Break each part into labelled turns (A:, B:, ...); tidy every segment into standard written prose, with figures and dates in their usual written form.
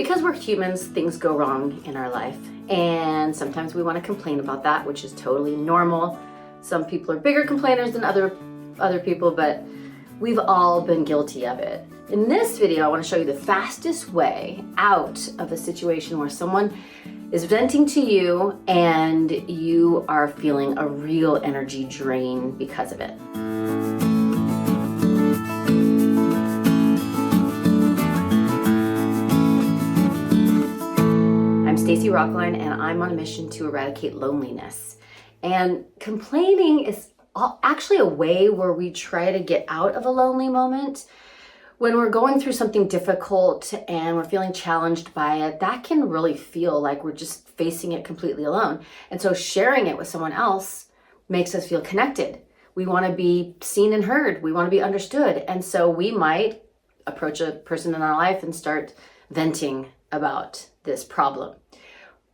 A: Because we're humans, things go wrong in our life, and sometimes we want to complain about that, which is totally normal. Some people are bigger complainers than other people, but we've all been guilty of it. In this video, I want to show you the fastest way out of a situation where someone is venting to you and you are feeling a real energy drain because of it. I'm Stacy Rocklein, and I'm on a mission to eradicate loneliness. And complaining is actually a way where we try to get out of a lonely moment. When we're going through something difficult and we're feeling challenged by it, that can really feel like we're just facing it completely alone. And so sharing it with someone else makes us feel connected. We want to be seen and heard. We want to be understood. And so we might approach a person in our life and start venting about this problem.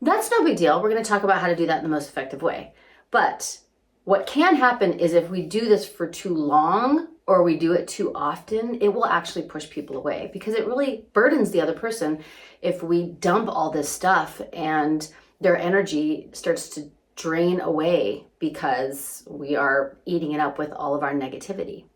A: That's no big deal. We're going to talk about how to do that in the most effective way. But what can happen is if we do this for too long or we do it too often, it will actually push people away because it really burdens the other person if we dump all this stuff and their energy starts to drain away because we are eating it up with all of our negativity.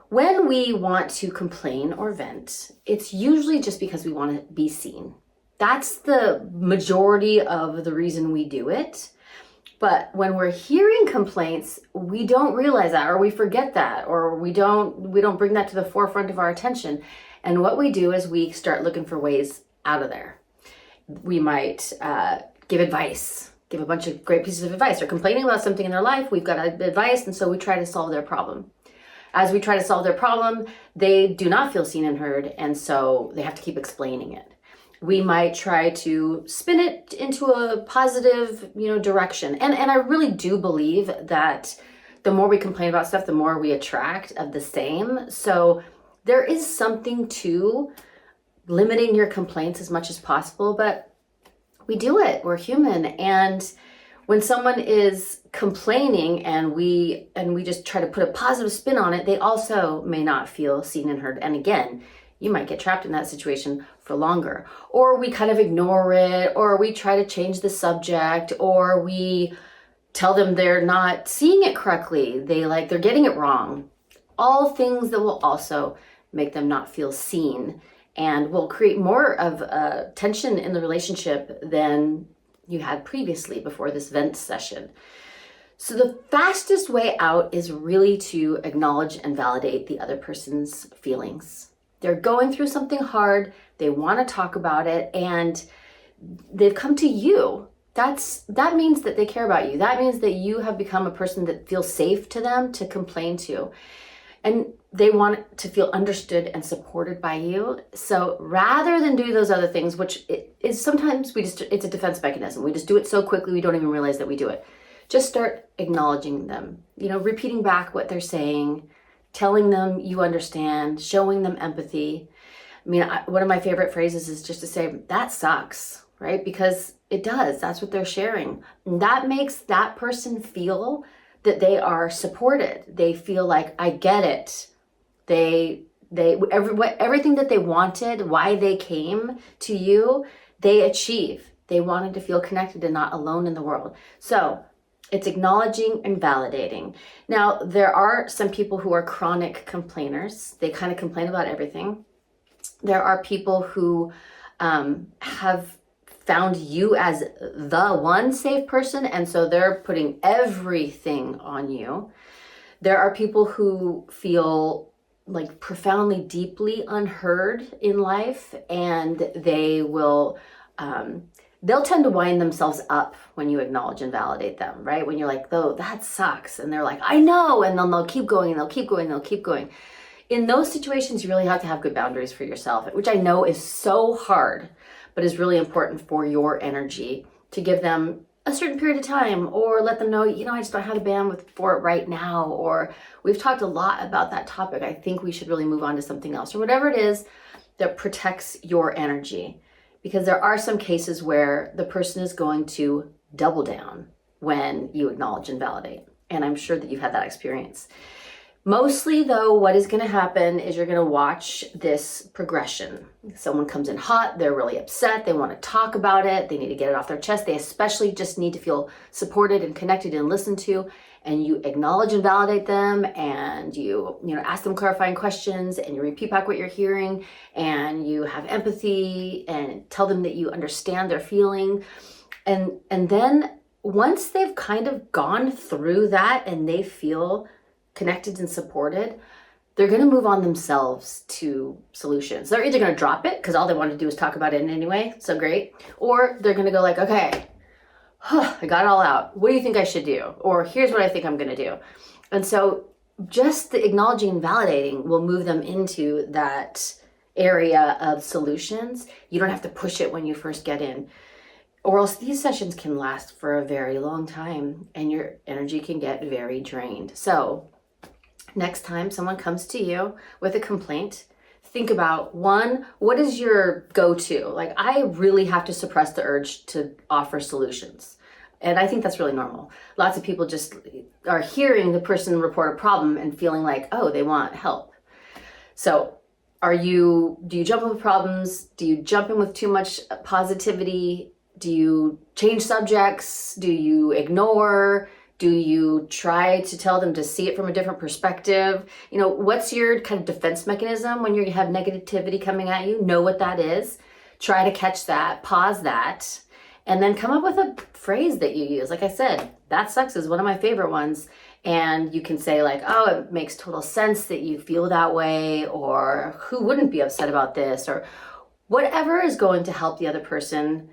A: When we want to complain or vent, it's usually just because we want to be seen. That's the majority of the reason we do it. But when we're hearing complaints, we don't realize that, or we forget that, or we don't bring that to the forefront of our attention. And what we do is we start looking for ways out of there. We might give advice, give a bunch of great pieces of advice. They're complaining about something in their life, we've got advice, and so we try to solve their problem. As we try to solve their problem, they do not feel seen and heard, and so they have to keep explaining it. We might try to spin it into a positive, direction. And I really do believe that the more we complain about stuff, the more we attract of the same. So there is something to limiting your complaints as much as possible, but we do it. We're human. And when someone is complaining and we just try to put a positive spin on it, they also may not feel seen and heard. And again, you might get trapped in that situation for longer. Or we kind of ignore it, or we try to change the subject, or we tell them they're not seeing it correctly. They're getting it wrong. All things that will also make them not feel seen and will create more of tension in the relationship than you had previously before this vent session. So the fastest way out is really to acknowledge and validate the other person's feelings. They're going through something hard, they want to talk about it, and they've come to you. That means that they care about you. That means that you have become a person that feels safe to them to complain to. And they want to feel understood and supported by you. So rather than do those other things, which is sometimes it's a defense mechanism. We just do it so quickly we don't even realize that we do it. Just start acknowledging them, repeating back what they're saying, telling them you understand, showing them empathy. One of my favorite phrases is just to say, that sucks, right? Because it does. That's what they're sharing. And that makes that person feel that they are supported. They feel like, I get it. Everything that they wanted, why they came to you, they achieve. They wanted to feel connected and not alone in the world. So it's acknowledging and validating. Now, there are some people who are chronic complainers. They kind of complain about everything. There are people who have found you as the one safe person, and so they're putting everything on you. There are people who feel like profoundly, deeply unheard in life, and they will they'll tend to wind themselves up when you acknowledge and validate them, right? When you're like, oh, that sucks. And they're like, I know. And then they'll keep going and they'll keep going and they'll keep going. In those situations, you really have to have good boundaries for yourself, which I know is so hard, but is really important for your energy to give them a certain period of time or let them know, I just don't have the bandwidth for it right now. Or we've talked a lot about that topic. I think we should really move on to something else or whatever it is that protects your energy. Because there are some cases where the person is going to double down when you acknowledge and validate. And I'm sure that you've had that experience. Mostly though, what is gonna happen is you're gonna watch this progression. Someone comes in hot, they're really upset, they wanna talk about it, they need to get it off their chest, they especially just need to feel supported and connected and listened to, and you acknowledge and validate them, and you ask them clarifying questions, and you repeat back what you're hearing, and you have empathy, and tell them that you understand their feeling. And then once they've kind of gone through that and they feel connected and supported, they're going to move on themselves to solutions. They're either going to drop it because all they want to do is talk about it anyway, so great, or they're going to go like, okay, I got it all out. What do you think I should do? Or here's what I think I'm going to do. And so just the acknowledging and validating will move them into that area of solutions. You don't have to push it when you first get in, or else these sessions can last for a very long time and your energy can get very drained. So next time someone comes to you with a complaint, think about, one, what is your go-to? Like, I really have to suppress the urge to offer solutions. And I think that's really normal. Lots of people just are hearing the person report a problem and feeling like, oh, they want help. So do you jump in with problems? Do you jump in with too much positivity? Do you change subjects? Do you ignore? Do you try to tell them to see it from a different perspective? What's your kind of defense mechanism when you have negativity coming at you? Know what that is. Try to catch that, pause that, and then come up with a phrase that you use. Like I said, that sucks is one of my favorite ones. And you can say like, oh, it makes total sense that you feel that way, or who wouldn't be upset about this, or whatever is going to help the other person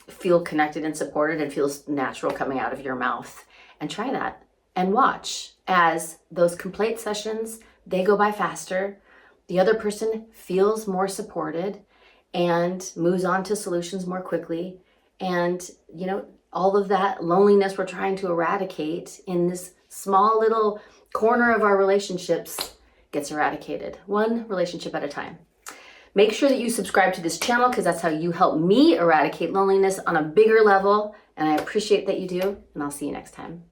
A: feel connected and supported and feels natural coming out of your mouth. And try that and watch as those complaint sessions, they go by faster. The other person feels more supported and moves on to solutions more quickly. And, all of that loneliness we're trying to eradicate in this small little corner of our relationships gets eradicated, one relationship at a time. Make sure that you subscribe to this channel because that's how you help me eradicate loneliness on a bigger level. And I appreciate that you do. And I'll see you next time.